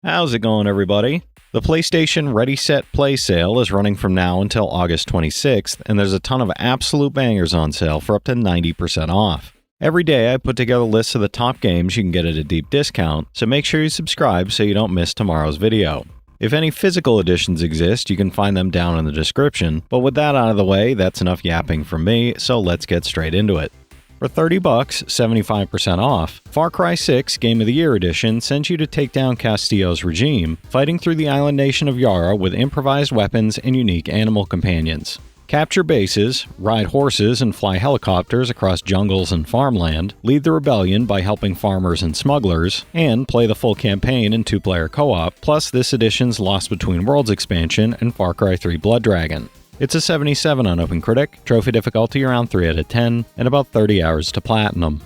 How's it going, everybody? The PlayStation Ready Set Play sale is running from now until August 26th, and there's a ton of absolute bangers on sale for up to 90% off. Every day I put together lists of the top games you can get at a deep discount, so make sure you subscribe so you don't miss tomorrow's video. If any physical editions exist, you can find them down in the description, but with that out of the way, that's enough yapping from me, so let's get straight into it. For $30, 75% off, Far Cry 6 Game of the Year Edition sends you to take down Castillo's regime, fighting through the island nation of Yara with improvised weapons and unique animal companions. Capture bases, ride horses and fly helicopters across jungles and farmland, lead the rebellion by helping farmers and smugglers, and play the full campaign in two-player co-op, plus this edition's Lost Between Worlds expansion and Far Cry 3 Blood Dragon. It's a 77 on OpenCritic, trophy difficulty around 3 out of 10, and about 30 hours to platinum.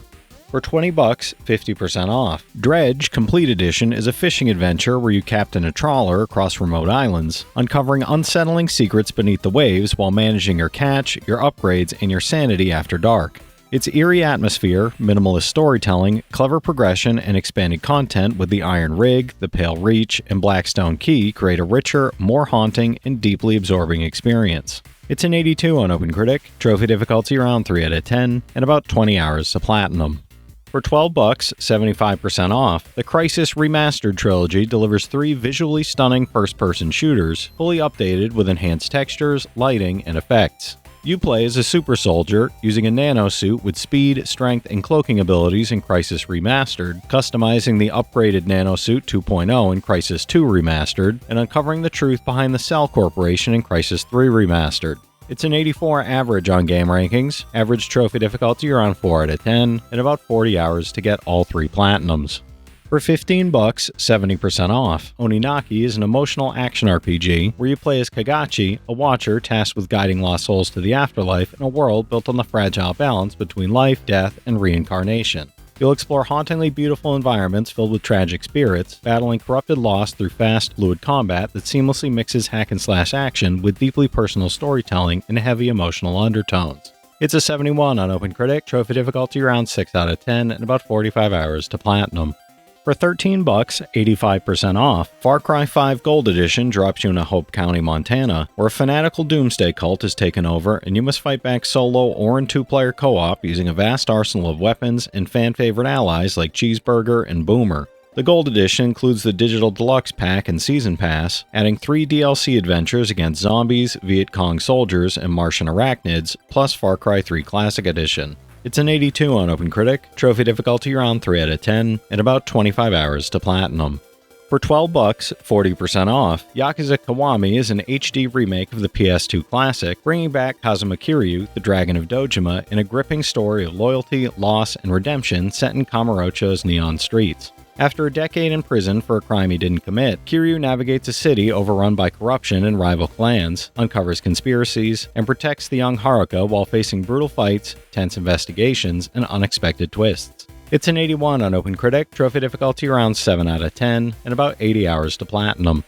For $20, 50% off. Dredge Complete Edition is a fishing adventure where you captain a trawler across remote islands, uncovering unsettling secrets beneath the waves while managing your catch, your upgrades, and your sanity after dark. Its eerie atmosphere, minimalist storytelling, clever progression, and expanded content with the Iron Rig, the Pale Reach, and Blackstone Key create a richer, more haunting, and deeply absorbing experience. It's an 82 on OpenCritic, trophy difficulty around 3 out of 10, and about 20 hours to platinum. For $12, 75% off, the Crysis Remastered Trilogy delivers 3 visually stunning first-person shooters, fully updated with enhanced textures, lighting, and effects. You play as a super soldier, using a nanosuit with speed, strength, and cloaking abilities in Crysis Remastered, customizing the upgraded nanosuit 2.0 in Crysis 2 Remastered, and uncovering the truth behind the Cell Corporation in Crysis 3 Remastered. It's an 84 average on game rankings, average trophy difficulty around 4 out of 10, and about 40 hours to get all 3 platinums. For $15, 70% off, Oninaki is an emotional action RPG where you play as Kagachi, a watcher tasked with guiding lost souls to the afterlife in a world built on the fragile balance between life, death, and reincarnation. You'll explore hauntingly beautiful environments filled with tragic spirits, battling corrupted lost through fast, fluid combat that seamlessly mixes hack-and-slash action with deeply personal storytelling and heavy emotional undertones. It's a 71 on OpenCritic, trophy difficulty around 6 out of 10, and about 45 hours to platinum. For $13, 85% off, Far Cry 5 Gold Edition drops you in Hope County, Montana, where a fanatical doomsday cult is taken over and you must fight back solo or in two-player co-op using a vast arsenal of weapons and fan-favorite allies like Cheeseburger and Boomer. The Gold Edition includes the Digital Deluxe Pack and Season Pass, adding 3 DLC adventures against zombies, Viet Cong soldiers, and Martian arachnids, plus Far Cry 3 Classic Edition. It's an 82 on OpenCritic, trophy difficulty around 3 out of 10, and about 25 hours to platinum. For $12, 40% off, Yakuza Kiwami is an HD remake of the PS2 classic, bringing back Kazuma Kiryu, the Dragon of Dojima, in a gripping story of loyalty, loss, and redemption set in Kamurocho's neon streets. After a decade in prison for a crime he didn't commit, Kiryu navigates a city overrun by corruption and rival clans, uncovers conspiracies, and protects the young Haruka while facing brutal fights, tense investigations, and unexpected twists. It's an 81 on OpenCritic, trophy difficulty around 7 out of 10, and about 80 hours to platinum.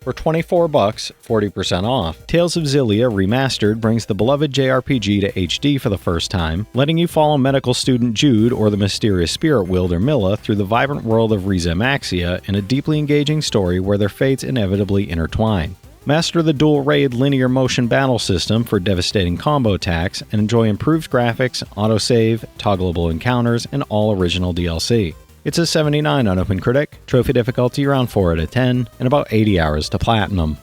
For $24, 40% off, Tales of Xillia Remastered brings the beloved JRPG to HD for the first time, letting you follow medical student Jude or the mysterious spirit wielder Milla through the vibrant world of Riza Maxia in a deeply engaging story where their fates inevitably intertwine. Master the dual raid linear motion battle system for devastating combo attacks and enjoy improved graphics, autosave, toggleable encounters, and all original DLC. It's a 79 on OpenCritic, trophy difficulty around 4 out of 10, and about 80 hours to platinum.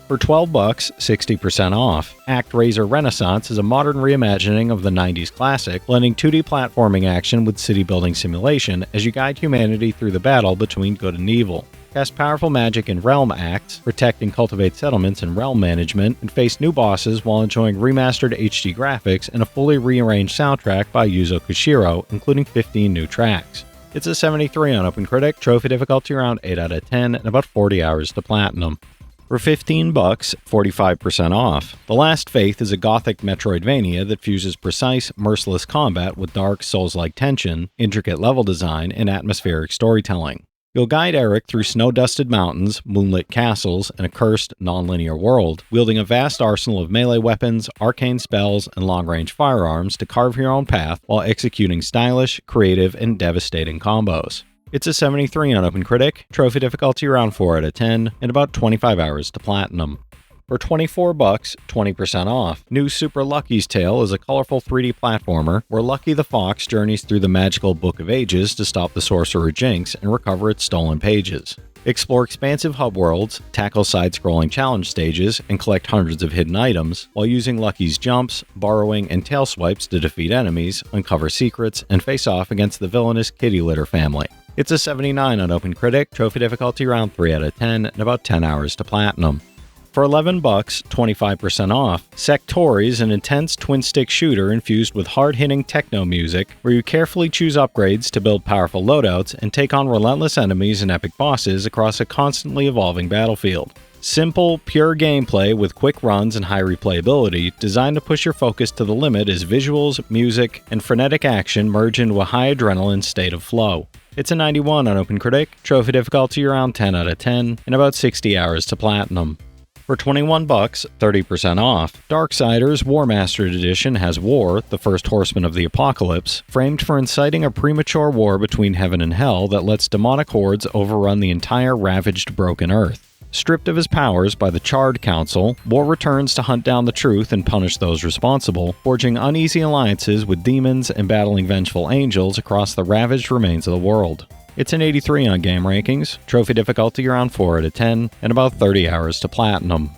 For $12, 60% off, Actraiser Renaissance is a modern reimagining of the 90s classic, blending 2D platforming action with city-building simulation as you guide humanity through the battle between good and evil. Cast powerful magic in Realm Acts, protect and cultivate settlements and realm management, and face new bosses while enjoying remastered HD graphics and a fully rearranged soundtrack by Yuzo Koshiro, including 15 new tracks. It's a 73 on OpenCritic, trophy difficulty around 8 out of 10, and about 40 hours to platinum. For $15, 45% off. The Last Faith is a gothic Metroidvania that fuses precise, merciless combat with dark, Souls-like tension, intricate level design, and atmospheric storytelling. You'll guide Eric through snow-dusted mountains, moonlit castles, and a cursed, non-linear world, wielding a vast arsenal of melee weapons, arcane spells, and long-range firearms to carve your own path while executing stylish, creative, and devastating combos. It's a 73 on OpenCritic, trophy difficulty around 4 out of 10, and about 25 hours to platinum. For $24, 20% off, new Super Lucky's Tale is a colorful 3D platformer where Lucky the Fox journeys through the magical Book of Ages to stop the sorcerer Jinx and recover its stolen pages. Explore expansive hub worlds, tackle side-scrolling challenge stages, and collect hundreds of hidden items, while using Lucky's jumps, borrowing, and tail swipes to defeat enemies, uncover secrets, and face off against the villainous Kitty Litter family. It's a 79 on OpenCritic, trophy difficulty around 3 out of 10, and about 10 hours to platinum. For $11, 25% off, Sektori is an intense twin-stick shooter infused with hard-hitting techno music where you carefully choose upgrades to build powerful loadouts and take on relentless enemies and epic bosses across a constantly evolving battlefield. Simple, pure gameplay with quick runs and high replayability designed to push your focus to the limit as visuals, music, and frenetic action merge into a high adrenaline state of flow. It's a 91 on OpenCritic, trophy difficulty around 10 out of 10, and about 60 hours to platinum. For $21, 30% off, Darksiders Remastered Edition has War, the first horseman of the apocalypse, framed for inciting a premature war between heaven and hell that lets demonic hordes overrun the entire ravaged, broken earth. Stripped of his powers by the Charred Council, War returns to hunt down the truth and punish those responsible, forging uneasy alliances with demons and battling vengeful angels across the ravaged remains of the world. It's an 83 on Game Rankings, trophy difficulty around 4 out of 10, and about 30 hours to platinum.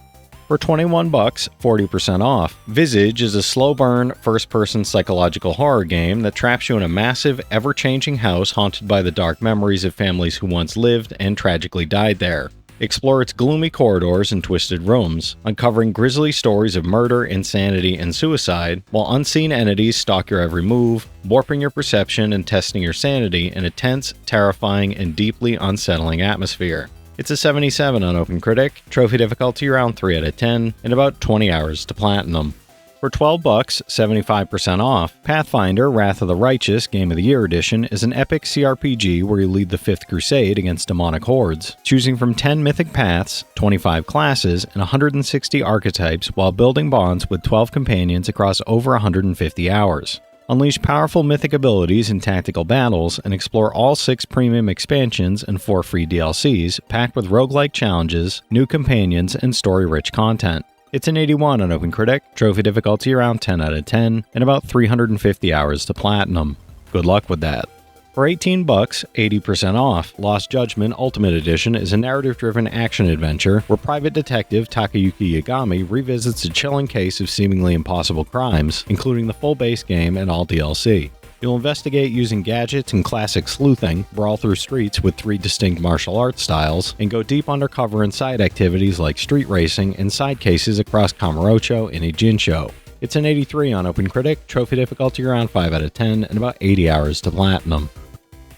For $21, 40% off, Visage is a slow-burn, first-person psychological horror game that traps you in a massive, ever-changing house haunted by the dark memories of families who once lived and tragically died there. Explore its gloomy corridors and twisted rooms, uncovering grisly stories of murder, insanity, and suicide, while unseen entities stalk your every move, warping your perception and testing your sanity in a tense, terrifying, and deeply unsettling atmosphere. It's a 77 on OpenCritic, trophy difficulty around 3 out of 10, and about 20 hours to platinum. For $12, 75% off, Pathfinder Wrath of the Righteous Game of the Year Edition is an epic CRPG where you lead the Fifth Crusade against demonic hordes, choosing from 10 mythic paths, 25 classes, and 160 archetypes while building bonds with 12 companions across over 150 hours. Unleash powerful mythic abilities in tactical battles and explore all 6 premium expansions and 4 free DLCs packed with roguelike challenges, new companions, and story-rich content. It's an 81 on OpenCritic, trophy difficulty around 10 out of 10, and about 350 hours to platinum. Good luck with that. For $18, 80% off, Lost Judgment Ultimate Edition is a narrative-driven action-adventure where private detective Takayuki Yagami revisits a chilling case of seemingly impossible crimes, including the full base game and all DLC. You'll investigate using gadgets and classic sleuthing, brawl through streets with 3 distinct martial arts styles, and go deep undercover in side activities like street racing and side cases across Kamurocho and Ijincho. It's an 83 on OpenCritic, trophy difficulty around 5 out of 10, and about 80 hours to platinum.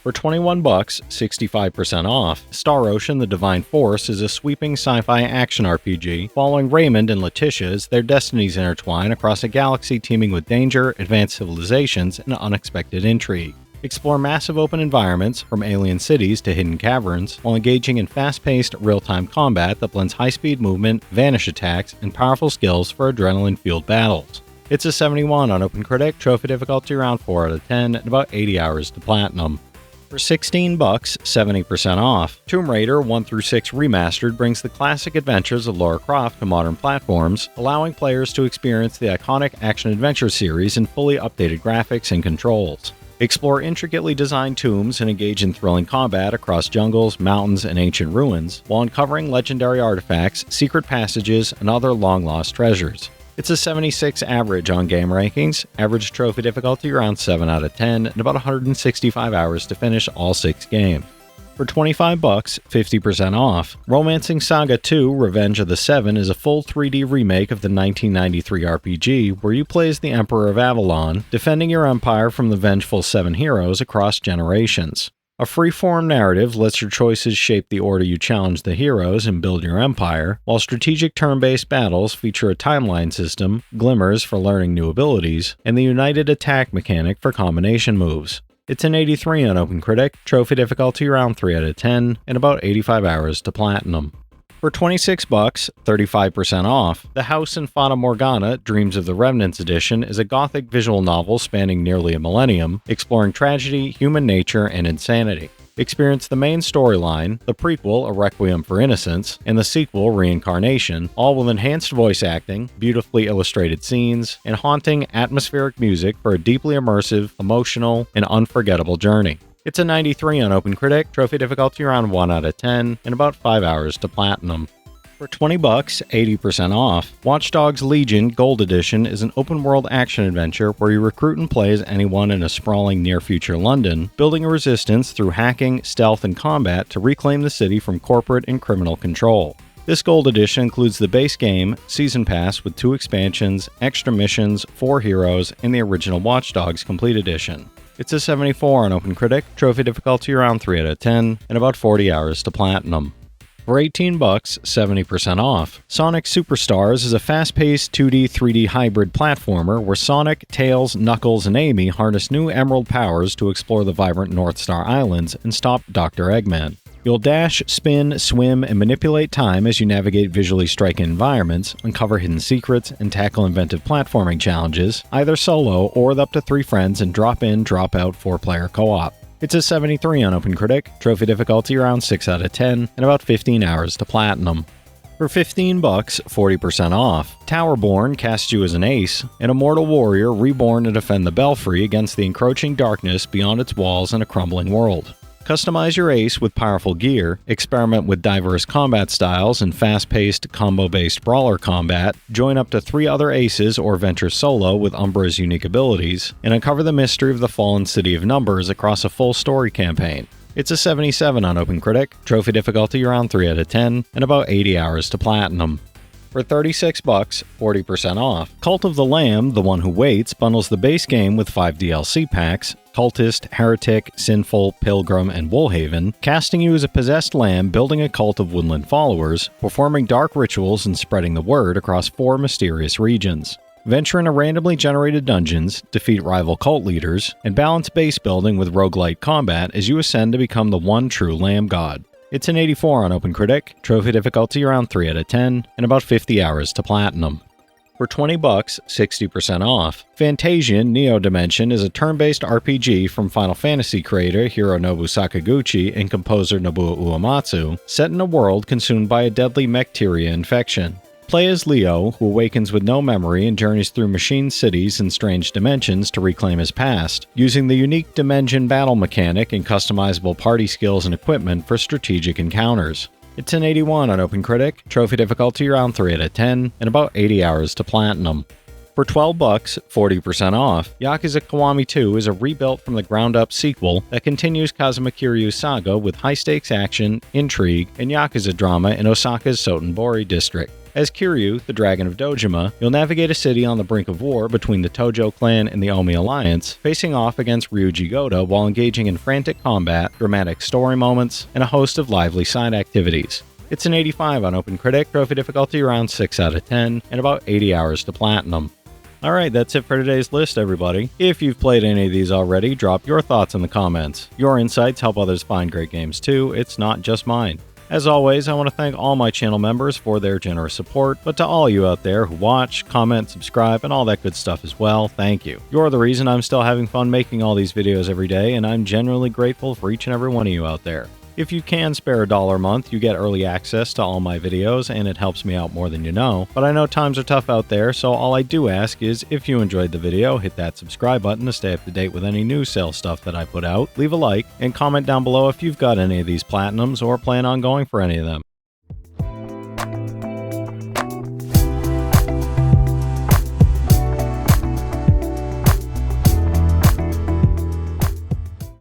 For $21, 65% off, Star Ocean The Divine Force is a sweeping sci-fi action RPG following Raymond and Letitia as their destinies intertwine across a galaxy teeming with danger, advanced civilizations, and unexpected intrigue. Explore massive open environments, from alien cities to hidden caverns, while engaging in fast-paced, real-time combat that blends high-speed movement, vanish attacks, and powerful skills for adrenaline-fueled battles. It's a 71 on OpenCritic, trophy difficulty around 4 out of 10, and about 80 hours to platinum. For $16, 70% off, Tomb Raider 1-6 Remastered brings the classic adventures of Lara Croft to modern platforms, allowing players to experience the iconic action-adventure series in fully updated graphics and controls. Explore intricately designed tombs and engage in thrilling combat across jungles, mountains, and ancient ruins, while uncovering legendary artifacts, secret passages, and other long-lost treasures. It's a 76 average on Game Rankings, average trophy difficulty around 7 out of 10, and about 165 hours to finish all 6 games. For $25, 50% off, Romancing Saga 2 Revenge of the Seven is a full 3D remake of the 1993 RPG where you play as the Emperor of Avalon, defending your empire from the vengeful 7 heroes across generations. A free-form narrative lets your choices shape the order you challenge the heroes and build your empire, while strategic turn-based battles feature a timeline system, glimmers for learning new abilities, and the United Attack mechanic for combination moves. It's an 83 on OpenCritic, trophy difficulty around 3 out of 10, and about 85 hours to platinum. For $26, 35% off, The House in Fata Morgana Dreams of the Remnants Edition is a gothic visual novel spanning nearly a millennium, exploring tragedy, human nature, and insanity. Experience the main storyline, the prequel, A Requiem for Innocence, and the sequel, Reincarnation, all with enhanced voice acting, beautifully illustrated scenes, and haunting, atmospheric music for a deeply immersive, emotional, and unforgettable journey. It's a 93 on OpenCritic, trophy difficulty around 1 out of 10, and about 5 hours to platinum. For $20, 80% off, Watch Dogs Legion Gold Edition is an open-world action-adventure where you recruit and play as anyone in a sprawling near-future London, building a resistance through hacking, stealth, and combat to reclaim the city from corporate and criminal control. This Gold Edition includes the base game, Season Pass with 2 expansions, extra missions, 4 heroes, and the original Watch Dogs Complete Edition. It's a 74 on OpenCritic, trophy difficulty around 3 out of 10, and about 40 hours to platinum. For $18, 70% off. Sonic Superstars is a fast-paced 2D, 3D hybrid platformer where Sonic, Tails, Knuckles, and Amy harness new emerald powers to explore the vibrant North Star Islands and stop Dr. Eggman. You'll dash, spin, swim, and manipulate time as you navigate visually striking environments, uncover hidden secrets, and tackle inventive platforming challenges, either solo or with up to 3 friends in drop-in, drop-out 4-player co-op. It's a 73 on OpenCritic, trophy difficulty around 6 out of 10, and about 15 hours to platinum. For $15, 40% off, Towerborne casts you as an ace, an immortal warrior reborn to defend the Belfry against the encroaching darkness beyond its walls in a crumbling world. Customize your ace with powerful gear, experiment with diverse combat styles and fast-paced, combo-based brawler combat, join up to 3 other aces or venture solo with Umbra's unique abilities, and uncover the mystery of the fallen city of Numbers across a full story campaign. It's a 77 on OpenCritic, trophy difficulty around 3 out of 10, and about 80 hours to platinum. For $36, 40% off. Cult of the Lamb, The One Who Waits, bundles the base game with 5 DLC packs, Cultist, Heretic, Sinful, Pilgrim, and Woolhaven, casting you as a possessed lamb building a cult of woodland followers, performing dark rituals and spreading the word across 4 mysterious regions. Venture into randomly generated dungeons, defeat rival cult leaders, and balance base building with roguelite combat as you ascend to become the one true lamb god. It's an 84 on OpenCritic, trophy difficulty around 3 out of 10, and about 50 hours to platinum. For $20, 60% off. Fantasian Neo Dimension is a turn-based RPG from Final Fantasy creator Hironobu Sakaguchi and composer Nobuo Uematsu, set in a world consumed by a deadly Mecteria infection. Play as Leo, who awakens with no memory and journeys through machine cities and strange dimensions to reclaim his past, using the unique Dimension battle mechanic and customizable party skills and equipment for strategic encounters. It's an 81 on OpenCritic, trophy difficulty around 3 out of 10, and about 80 hours to platinum. For $12, 40% off, Yakuza Kiwami 2 is a rebuilt from the ground-up sequel that continues Kazuma Kiryu's saga with high-stakes action, intrigue, and Yakuza drama in Osaka's Sotenbori district. As Kiryu, the Dragon of Dojima, you'll navigate a city on the brink of war between the Tojo clan and the Omi Alliance, facing off against Ryuji Goda while engaging in frantic combat, dramatic story moments, and a host of lively side activities. It's an 85 on OpenCritic, trophy difficulty around 6 out of 10, and about 80 hours to platinum. Alright, that's it for today's list, everybody. If you've played any of these already, drop your thoughts in the comments. Your insights help others find great games too, it's not just mine. As always, I want to thank all my channel members for their generous support, but to all you out there who watch, comment, subscribe, and all that good stuff as well, thank you. You're the reason I'm still having fun making all these videos every day, and I'm genuinely grateful for each and every one of you out there. If you can spare $1 a month, you get early access to all my videos, and it helps me out more than you know. But I know times are tough out there, so all I do ask is, if you enjoyed the video, hit that subscribe button to stay up to date with any new sales stuff that I put out, leave a like, and comment down below if you've got any of these platinums or plan on going for any of them.